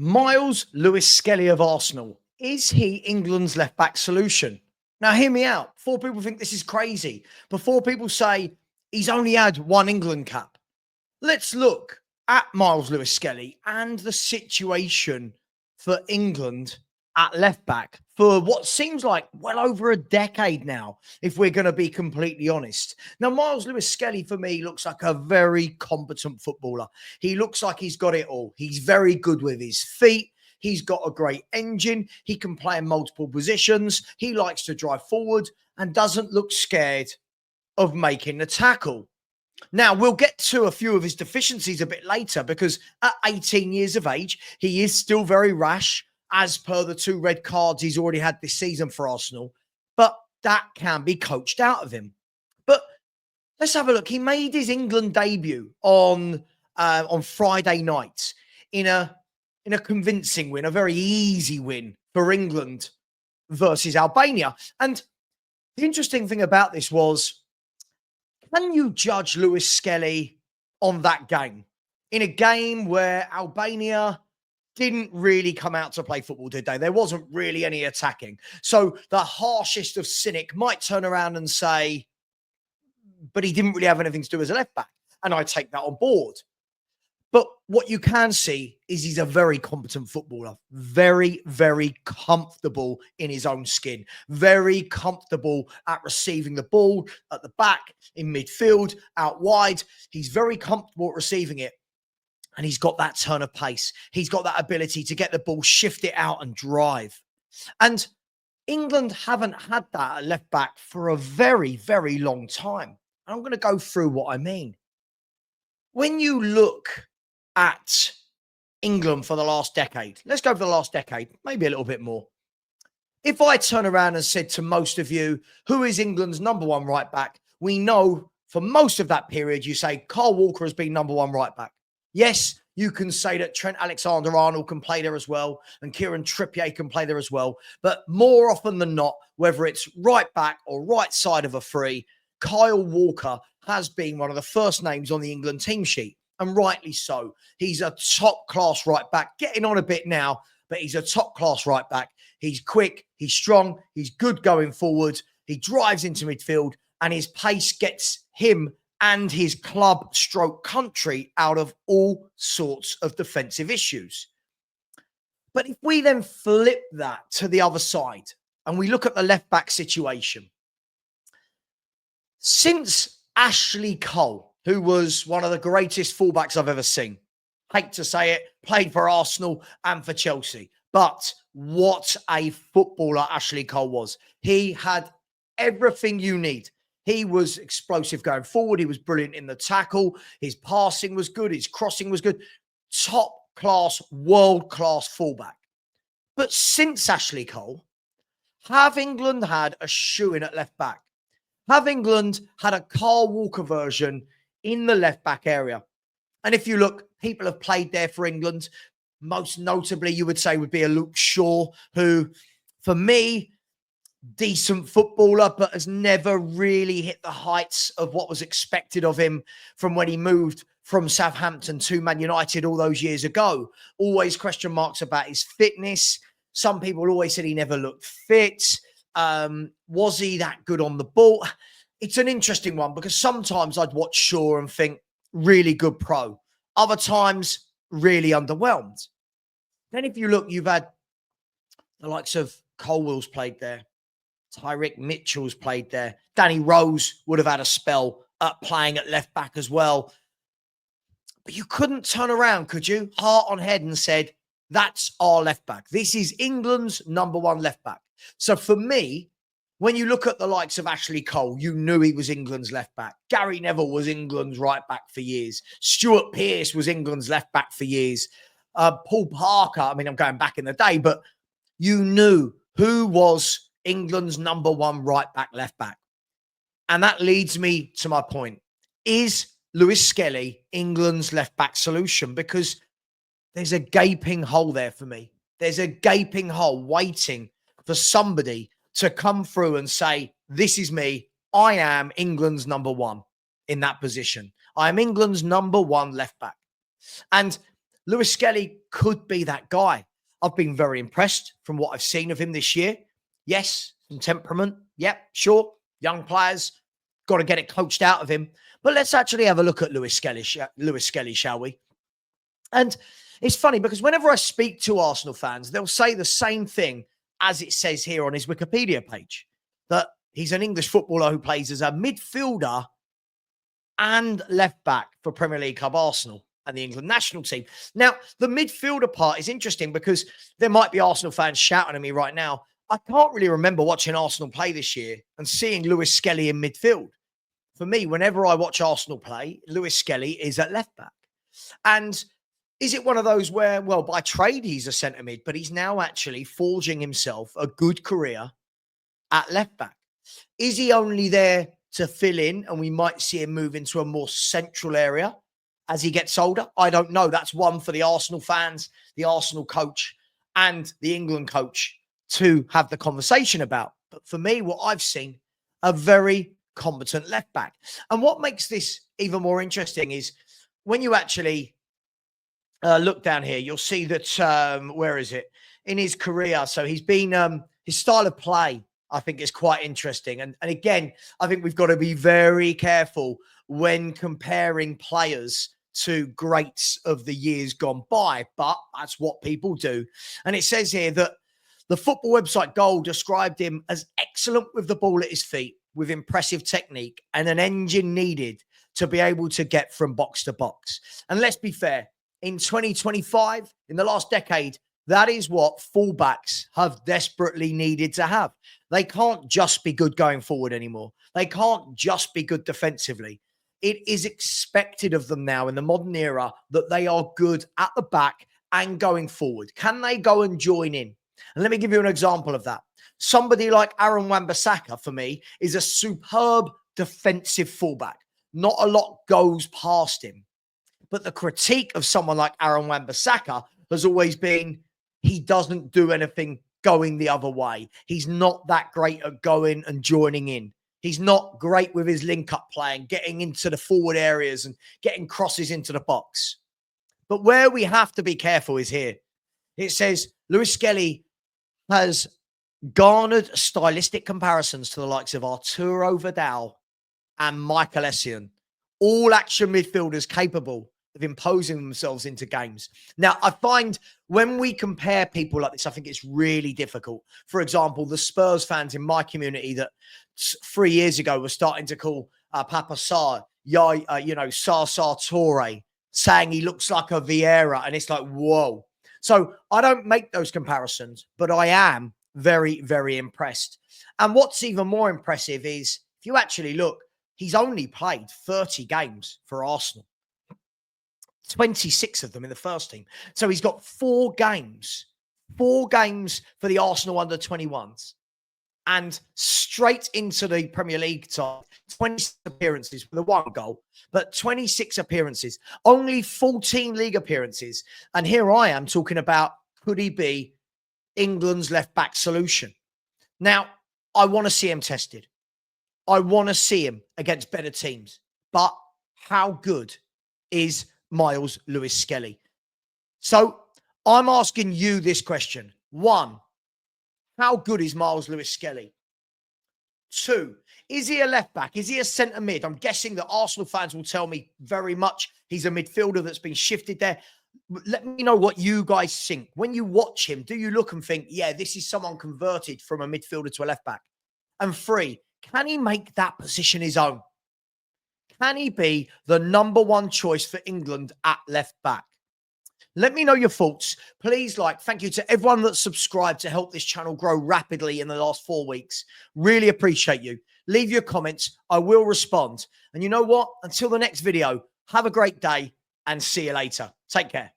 Myles Lewis-Skelly of Arsenal. Is he England's left-back solution? Now, hear me out. Before people think this is crazy, before people say he's only had one England cap, let's look at Myles Lewis-Skelly and the situation for England at left-back for what seems like well over a decade now, if we're going to be completely honest. Now, Myles Lewis-Skelly, for me, looks like a very competent footballer. He looks like he's got it all. He's very good with his feet. He's got a great engine. He can play in multiple positions. He likes to drive forward and doesn't look scared of making the tackle. Now, we'll get to a few of his deficiencies a bit later because at 18 years of age, he is still very rash as per the 2 red cards he's already had this season for Arsenal. But that can be coached out of him. But let's have a look. He made his England debut on Friday night in a convincing win, a very easy win for England versus Albania. And the interesting thing about this was, can you judge Lewis-Skelly on that game? In a game where Albania didn't really come out to play football, did they? There wasn't really any attacking. So the harshest of cynic might turn around and say, but he didn't really have anything to do as a left back. And I take that on board. But what you can see is he's a very competent footballer, very, very comfortable in his own skin, very comfortable at receiving the ball at the back, in midfield, out wide. He's very comfortable at receiving it. And he's got that turn of pace. He's got that ability to get the ball, shift it out and drive. And England haven't had that at left back for a very, very long time. And I'm going to go through what I mean. When you look at England for the last decade, let's go for the last decade, maybe a little bit more. If I turn around and said to most of you, who is England's number 1 right back? We know for most of that period, you say Kyle Walker has been number 1 right back. Yes, you can say that Trent Alexander-Arnold can play there as well, and Kieran Trippier can play there as well. But more often than not, whether it's right back or right side of a free, Kyle Walker has been one of the first names on the England team sheet, and rightly so. He's a top-class right back, getting on a bit now, but he's a top-class right back. He's quick, he's strong, he's good going forward, he drives into midfield, and his pace gets him and his club stroke country out of all sorts of defensive issues. But if we then flip that to the other side and we look at the left back situation, since Ashley Cole, who was one of the greatest fullbacks I've ever seen, hate to say it, played for Arsenal and for Chelsea, but what a footballer Ashley Cole was. He had everything you need. He was explosive going forward. He was brilliant in the tackle. His passing was good. His crossing was good. Top class, world class fullback. But since Ashley Cole, have England had a shoe-in at left back? Have England had a Kyle Walker version in the left back area? And if you look, people have played there for England. Most notably, you would say would be a Luke Shaw, who, for me, decent footballer, but has never really hit the heights of what was expected of him from when he moved from Southampton to Man United all those years ago. Always question marks about his fitness. Some people always said he never looked fit. Was he that good on the ball? It's an interesting one because sometimes I'd watch Shaw and think, really good pro. Other times, really underwhelmed. Then if you look, you've had the likes of Colwell's played there. Tyrick Mitchell's played there. Danny Rose would have had a spell playing at left back as well. But you couldn't turn around, could you? Heart on head and said, that's our left back. This is England's number 1 left back. So for me, when you look at the likes of Ashley Cole, you knew he was England's left back. Gary Neville was England's right back for years. Stuart Pearce was England's left back for years. Paul Parker, I mean, I'm going back in the day, but you knew who was England's number 1 right back, left back. And that leads me to my point. Is Lewis-Skelly England's left back solution? Because there's a gaping hole there for me. There's a gaping hole waiting for somebody to come through and say, this is me. I am England's number 1 in that position. I am England's number 1 left back. And Lewis-Skelly could be that guy. I've been very impressed from what I've seen of him this year. Yes, some temperament. Yep, sure. Young players, got to get it coached out of him. But let's actually have a look at Lewis-Skelly, shall we? And it's funny because whenever I speak to Arsenal fans, they'll say the same thing as it says here on his Wikipedia page, that he's an English footballer who plays as a midfielder and left back for Premier League club Arsenal and the England national team. Now, the midfielder part is interesting because there might be Arsenal fans shouting at me right now. I can't really remember watching Arsenal play this year and seeing Lewis-Skelly in midfield. For me, whenever I watch Arsenal play, Lewis-Skelly is at left back. And is it one of those where, well, by trade, he's a centre mid, but he's now actually forging himself a good career at left back? Is he only there to fill in and we might see him move into a more central area as he gets older? I don't know. That's one for the Arsenal fans, the Arsenal coach and the England coach to have the conversation about. But for me, what I've seen, a very competent left back. And what makes this even more interesting is when you actually look down here, you'll see that, where is it? In his career. So he's been, his style of play, I think, is quite interesting. And again, I think we've got to be very careful when comparing players to greats of the years gone by. But that's what people do. And it says here that the football website Goal described him as excellent with the ball at his feet, with impressive technique and an engine needed to be able to get from box to box. And let's be fair, in 2025, in the last decade, that is what fullbacks have desperately needed to have. They can't just be good going forward anymore. They can't just be good defensively. It is expected of them now in the modern era that they are good at the back and going forward. Can they go and join in? And let me give you an example of that. Somebody like Aaron Wan-Bissaka, for me, is a superb defensive fullback. Not a lot goes past him. But the critique of someone like Aaron Wan-Bissaka has always been he doesn't do anything going the other way. He's not that great at going and joining in. He's not great with his link-up play and getting into the forward areas and getting crosses into the box. But where we have to be careful is here. It says Lewis-Skelly has garnered stylistic comparisons to the likes of Arturo Vidal and Michael Essien, all action midfielders capable of imposing themselves into games. Now, I find when we compare people like this, I think it's really difficult. For example, the Spurs fans in my community that 3 years ago were starting to call Papa Sarr, Sar Toure, saying he looks like a Vieira, and it's like, whoa. So I don't make those comparisons, but I am very, very impressed. And what's even more impressive is if you actually look, he's only played 30 games for Arsenal. 26 of them in the first team. So he's got 4 games for the Arsenal under-21s and straight into the Premier League side. 26 appearances with a 1 goal, but 26 appearances, only 14 league appearances. And here I am talking about, could he be England's left-back solution? Now, I want to see him tested. I want to see him against better teams. But how good is Myles Lewis-Skelly? So I'm asking you this question. 1, how good is Myles Lewis-Skelly? 2, is he a left back? Is he a centre mid? I'm guessing that Arsenal fans will tell me very much he's a midfielder that's been shifted there. Let me know what you guys think. When you watch him, do you look and think, yeah, this is someone converted from a midfielder to a left back? And 3, can he make that position his own? Can he be the number 1 choice for England at left back? Let me know your thoughts. Please thank you to everyone that's subscribed to help this channel grow rapidly in the last 4 weeks. Really appreciate you. Leave your comments. I will respond. And you know what? Until the next video, have a great day and see you later. Take care.